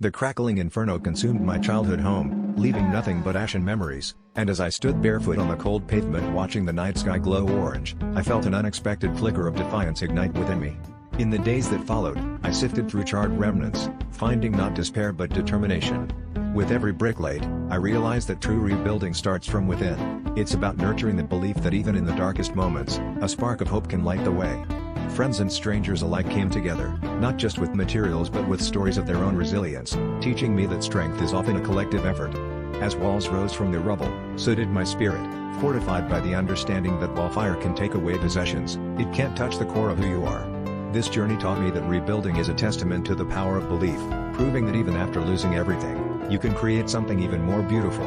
The crackling inferno consumed my childhood home, leaving nothing but ashen memories, and as I stood barefoot on the cold pavement watching the night sky glow orange, I felt an unexpected flicker of defiance ignite within me. In the days that followed, I sifted through charred remnants, finding not despair but determination. With every brick laid, I realized that true rebuilding starts from within. It's about nurturing the belief that even in the darkest moments, a spark of hope can light the way. Friends and strangers alike came together, not just with materials but with stories of their own resilience, teaching me that strength is often a collective effort. As walls rose from the rubble, so did my spirit, fortified by the understanding that while fire can take away possessions, it can't touch the core of who you are. This journey taught me that rebuilding is a testament to the power of belief, proving that even after losing everything, you can create something even more beautiful.